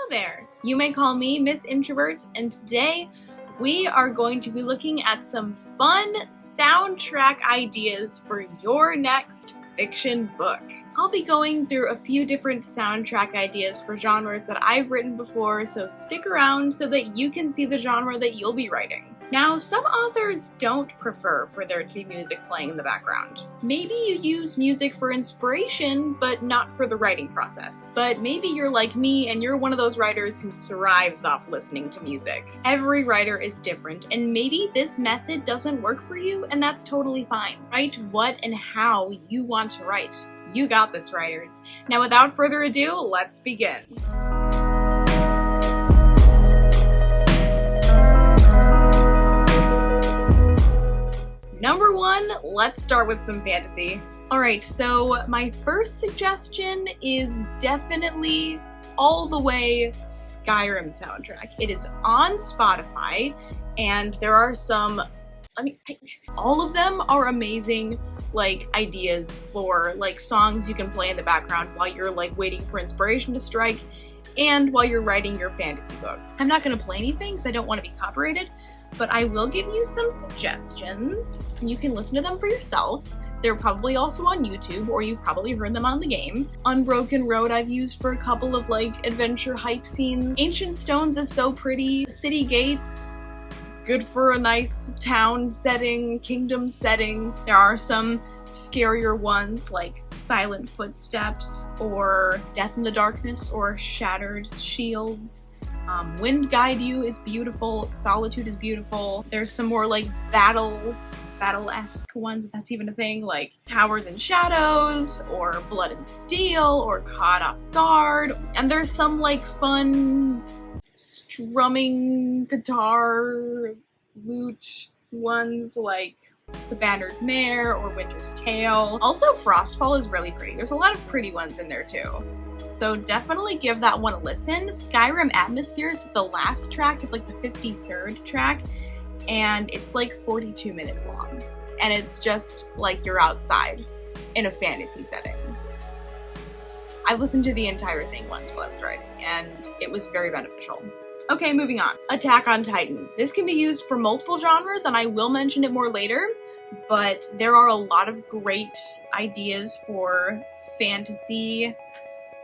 there! You may call me Miss Introvert, and today we are going to be looking at some fun soundtrack ideas for your next fiction book. I'll be going through a few different soundtrack ideas for genres that I've written before, so stick around so that you can see the genre that you'll be writing. Now, some authors don't prefer for there to be music playing in the background. Maybe you use music for inspiration, but not for the writing process. But maybe you're like me and you're one of those writers who thrives off listening to music. Every writer is different, and maybe this method doesn't work for you, and that's totally fine. Write what and how you want to write. You got this, writers. Now, without further ado, let's begin. Number one, let's start with some fantasy. Alright, so my first suggestion is definitely all the way Skyrim soundtrack. It is on Spotify, and there are some, all of them are amazing, ideas for, songs you can play in the background while you're, waiting for inspiration to strike, and while you're writing your fantasy book. I'm not gonna play anything because I don't want to be copyrighted, but I will give you some suggestions, and you can listen to them for yourself. They're probably also on YouTube, or you've probably heard them on the game. Unbroken Road I've used for a couple of, adventure hype scenes. Ancient Stones is so pretty. City Gates, good for a nice town setting, kingdom setting. There are some scarier ones, like Silent Footsteps, or Death in the Darkness, or Shattered Shields. Wind Guide You is beautiful, Solitude is beautiful. There's some more battle-esque ones, if that's even a thing, like Towers and Shadows, or Blood and Steel, or Caught Off Guard. And there's some fun strumming guitar lute ones like The Bannered Mare or Winter's Tale. Also, Frostfall is really pretty. There's a lot of pretty ones in there too. So definitely give that one a listen. Skyrim Atmospheres is the last track. It's the 53rd track, and it's 42 minutes long. And it's just you're outside in a fantasy setting. I listened to the entire thing once while I was writing, and it was very beneficial. Okay, moving on. Attack on Titan. This can be used for multiple genres, and I will mention it more later, but there are a lot of great ideas for fantasy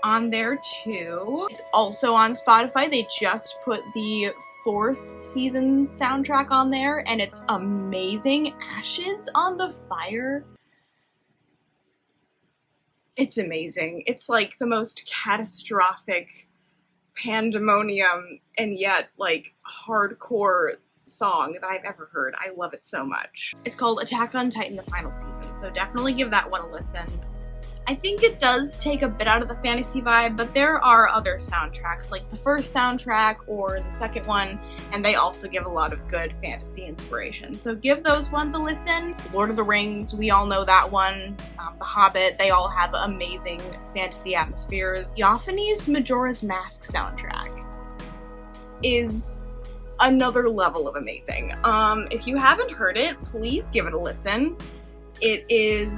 on there too. It's also on Spotify. They just put the 4th season soundtrack on there, and it's amazing. Ashes on the Fire. It's amazing. It's the most catastrophic pandemonium and yet hardcore song that I've ever heard. I love it so much. It's called Attack on Titan, the final season, so definitely give that one a listen. I think it does take a bit out of the fantasy vibe, but there are other soundtracks, like the first soundtrack or the second one, and they also give a lot of good fantasy inspiration. So give those ones a listen. Lord of the Rings, we all know that one. The Hobbit, they all have amazing fantasy atmospheres. Theophany's Majora's Mask soundtrack is another level of amazing. If you haven't heard it, please give it a listen. It is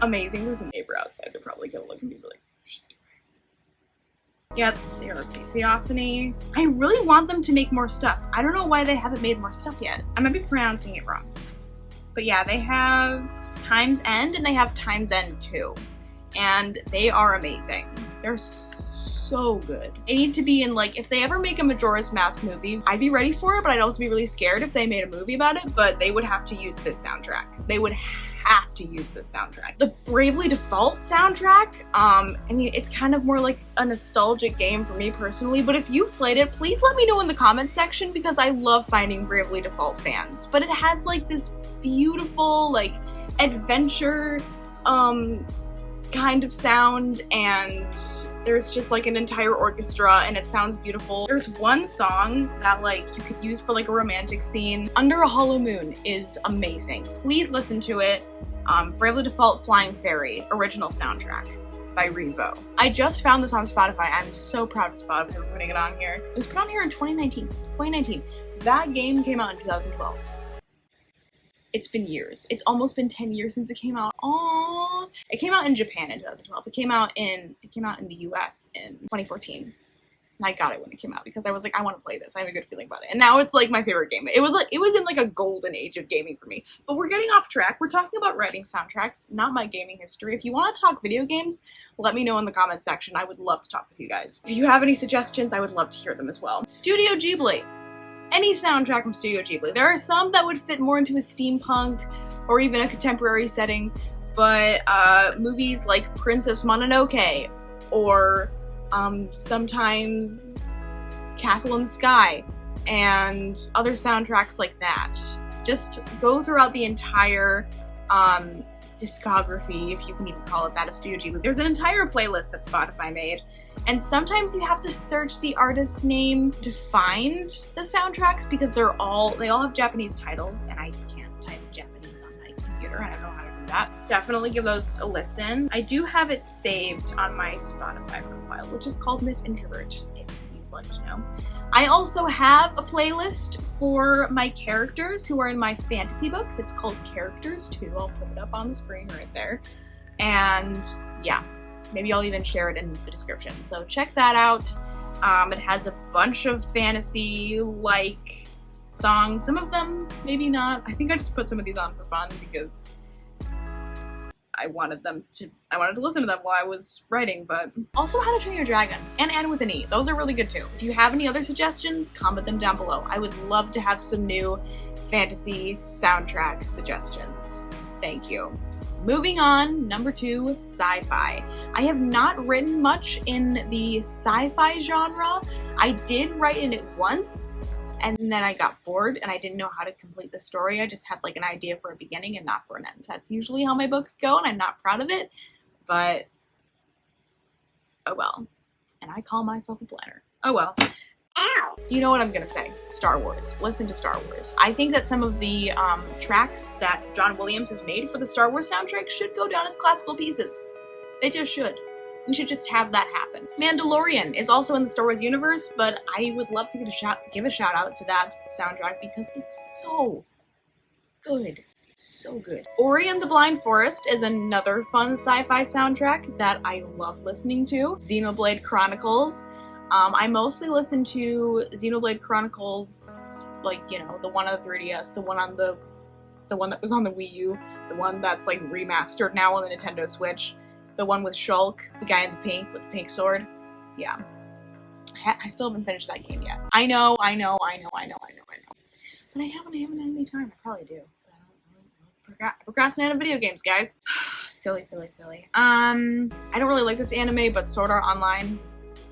amazing. There's a neighbor outside. They're probably gonna look at me and be like, what's she doing? Yeah, let's see. Theophany. I really want them to make more stuff. I don't know why they haven't made more stuff yet. I might be pronouncing it wrong. But yeah, they have Time's End, and they have Time's End 2. And they are amazing. They're so good. They need to be in, if they ever make a Majora's Mask movie, I'd be ready for it, but I'd also be really scared if they made a movie about it, but they would have to use this soundtrack. They would have to use this soundtrack. The Bravely Default soundtrack, it's kind of more like a nostalgic game for me personally, but if you've played it, please let me know in the comments section, because I love finding Bravely Default fans. But it has this beautiful, adventure, kind of sound, and there's just an entire orchestra, and it sounds beautiful. There's one song that you could use for a romantic scene. Under a Hollow Moon is amazing. Please listen to it. Bravely Default Flying Fairy, original soundtrack by Revo. I just found this on Spotify. I'm so proud of Spotify for putting it on here. It was put on here in 2019. That game came out in 2012. It's been years. It's almost been 10 years since it came out. Aww. It came out in Japan in 2012. It came out in the US in 2014. And I got it when it came out because I was like, I want to play this. I have a good feeling about it. And now it's like my favorite game. It was in like a golden age of gaming for me. But we're getting off track. We're talking about writing soundtracks, not my gaming history. If you want to talk video games, let me know in the comments section. I would love to talk with you guys. If you have any suggestions, I would love to hear them as well. Studio Ghibli. Any soundtrack from Studio Ghibli. There are some that would fit more into a steampunk or even a contemporary setting, but movies like Princess Mononoke or sometimes Castle in the Sky and other soundtracks like that. Just go throughout the entire discography, if you can even call it that, of Studio Ghibli. There's an entire playlist that Spotify made, and sometimes you have to search the artist's name to find the soundtracks because they all have Japanese titles, and I can't type Japanese on my computer. I don't know how to do that. Definitely give those a listen. I do have it saved on my Spotify profile, which is called Miss Introvert, if you'd like to know. I also have a playlist for my characters who are in my fantasy books. It's called Characters 2. I'll put it up on the screen right there. And yeah, maybe I'll even share it in the description. So check that out. It has a bunch of fantasy-like songs. Some of them, maybe not. I think I just put some of these on for fun because I wanted to listen to them while I was writing, but also How to Train Your Dragon and Anne with an E. Those are really good too. If you have any other suggestions, comment them down below. I would love to have some new fantasy soundtrack suggestions. Thank you. Moving on, number 2, sci-fi. I have not written much in the sci-fi genre. I did write in it once, and then I got bored and I didn't know how to complete the story. I just had like an idea for a beginning and not for an end. That's usually how my books go, and I'm not proud of it, but oh well. And I call myself a planner. Oh well. Ow! You know what I'm gonna say. Star Wars. Listen to Star Wars. I think that some of the tracks that John Williams has made for the Star Wars soundtrack should go down as classical pieces. They just should. We should just have that happen. Mandalorian is also in the Star Wars universe, but I would love to give a shout out to that soundtrack because it's so good. It's so good. Ori and the Blind Forest is another fun sci-fi soundtrack that I love listening to. Xenoblade Chronicles. I mostly listen to Xenoblade Chronicles, like, you know, the one on the 3DS, the one that was on the Wii U, the one that's like remastered now on the Nintendo Switch. The one with Shulk, the guy in the pink with the pink sword. Yeah. I still haven't finished that game yet. I know. But I haven't had any time. I probably do. But I procrastinate on video games, guys. Silly. I don't really like this anime, but Sword Art Online,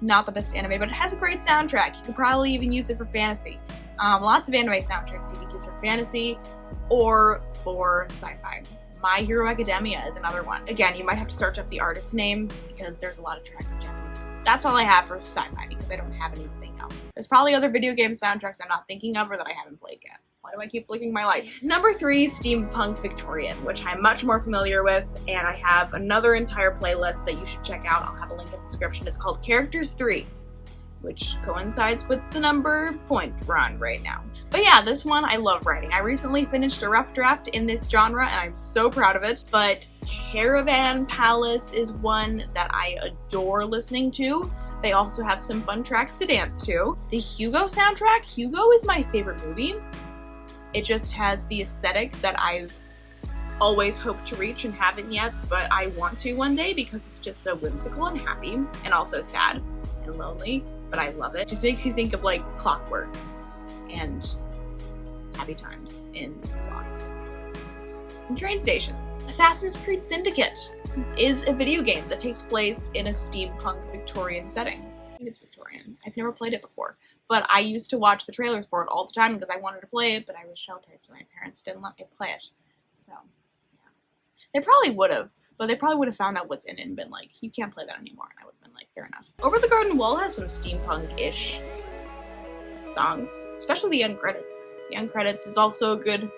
not the best anime, but it has a great soundtrack. You could probably even use it for fantasy. Lots of anime soundtracks you could use for fantasy or for sci-fi. My Hero Academia is another one. Again, you might have to search up the artist's name because there's a lot of tracks in Japanese. That's all I have for sci-fi because I don't have anything else. There's probably other video game soundtracks I'm not thinking of or that I haven't played yet. Why do I keep flicking my lights? Number 3, Steampunk Victorian, which I'm much more familiar with, and I have another entire playlist that you should check out. I'll have a link in the description. It's called Characters 3, which coincides with the number point we're on right now. But yeah, this one I love writing. I recently finished a rough draft in this genre and I'm so proud of it. But Caravan Palace is one that I adore listening to. They also have some fun tracks to dance to. The Hugo soundtrack, Hugo is my favorite movie. It just has the aesthetic that I've always hoped to reach and haven't yet, but I want to one day because it's just so whimsical and happy and also sad and lonely, but I love it. It just makes you think of like clockwork and happy times in clocks and train stations. Assassin's Creed Syndicate is a video game that takes place in a steampunk Victorian setting. I think it's Victorian. I've never played it before, but I used to watch the trailers for it all the time because I wanted to play it, but I was sheltered, so my parents didn't let me play it. So, yeah. They probably would have, but they probably would have found out what's in it and been like, you can't play that anymore, and I would have been like, fair enough. Over the Garden Wall has some steampunk-ish songs, especially the end credits. The end credits is also good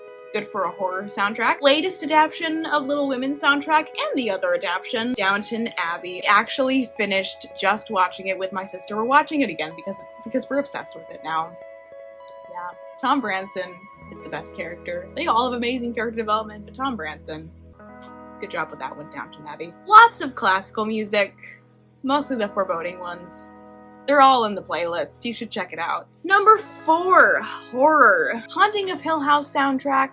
for a horror soundtrack. Latest adaptation of Little Women's soundtrack and the other adaptation, Downton Abbey. I actually finished just watching it with my sister. We're watching it again because we're obsessed with it now. Yeah, Tom Branson is the best character. They all have amazing character development, but Tom Branson, good job with that one, Downton Abbey. Lots of classical music, mostly the foreboding ones. They're all in the playlist. You should check it out. Number 4, horror. Haunting of Hill House soundtrack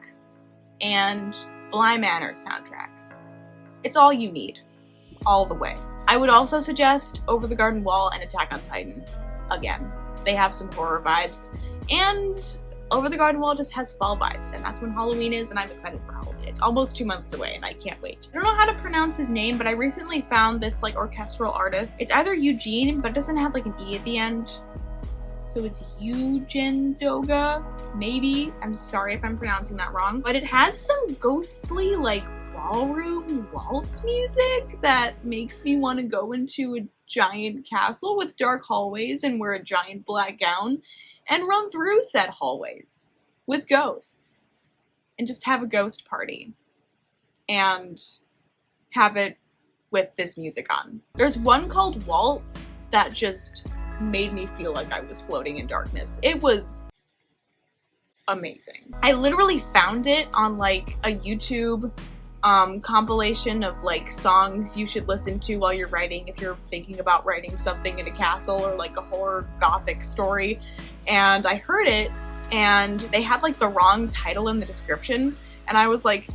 and Bly Manor soundtrack. It's all you need. All the way. I would also suggest Over the Garden Wall and Attack on Titan. Again, they have some horror vibes. And Over the Garden Wall just has fall vibes, and that's when Halloween is, and I'm excited for Halloween. It's almost 2 months away, and I can't wait. I don't know how to pronounce his name, but I recently found this like orchestral artist. It's either Eugene, but it doesn't have like an E at the end. So it's Eugen Doga, maybe. I'm sorry if I'm pronouncing that wrong. But it has some ghostly like ballroom waltz music that makes me want to go into a giant castle with dark hallways and wear a giant black gown and run through said hallways with ghosts and just have a ghost party and have it with this music on. There's one called Waltz that just made me feel like I was floating in darkness. It was amazing. I literally found it on like a YouTube compilation of like songs you should listen to while you're writing if you're thinking about writing something in a castle or like a horror gothic story. And I heard it and they had like the wrong title in the description and I was like,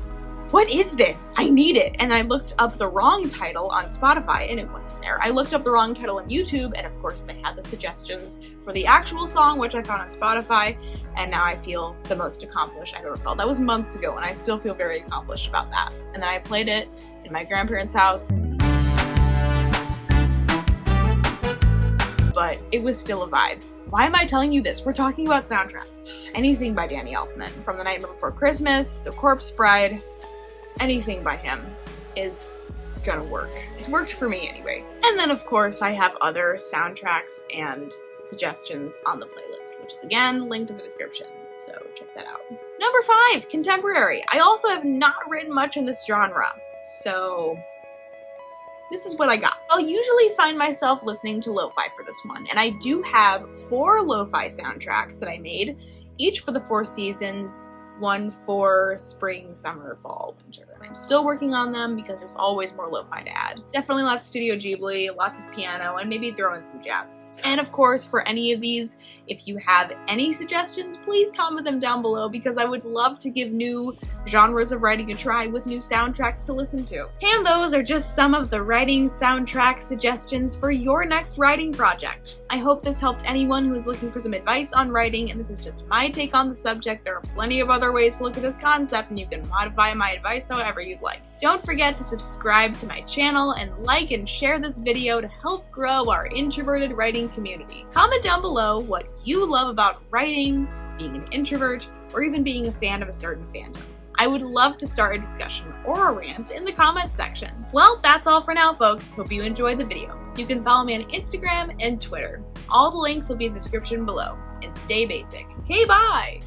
what is this? I need it. And I looked up the wrong title on Spotify and it wasn't there. I looked up the wrong title on YouTube and of course they had the suggestions for the actual song, which I found on Spotify, and now I feel the most accomplished I've ever felt. That was months ago and I still feel very accomplished about that. And then I played it in my grandparents' house, but it was still a vibe. Why am I telling you this? We're talking about soundtracks. Anything by Danny Elfman, from The Nightmare Before Christmas, The Corpse Bride, anything by him is gonna work. It's worked for me anyway. And then of course I have other soundtracks and suggestions on the playlist, which is again linked in the description, so check that out. Number 5, contemporary. I also have not written much in this genre, so this is what I got. I'll usually find myself listening to lo-fi for this one, and I do have 4 lo-fi soundtracks that I made, each for the 4 seasons, one for spring, summer, fall, winter. And I'm still working on them because there's always more lo-fi to add. Definitely lots of Studio Ghibli, lots of piano, and maybe throw in some jazz. And of course, for any of these, if you have any suggestions, please comment them down below because I would love to give new genres of writing a try with new soundtracks to listen to. And those are just some of the writing soundtrack suggestions for your next writing project. I hope this helped anyone who is looking for some advice on writing, and this is just my take on the subject. There are plenty of other ways to look at this concept, and you can modify my advice however you'd like. Don't forget to subscribe to my channel and like and share this video to help grow our introverted writing community. Comment down below what you love about writing, being an introvert, or even being a fan of a certain fandom. I would love to start a discussion or a rant in the comments section. Well, that's all for now, folks. Hope you enjoyed the video. You can follow me on Instagram and Twitter. All the links will be in the description below. And stay basic. Okay, bye!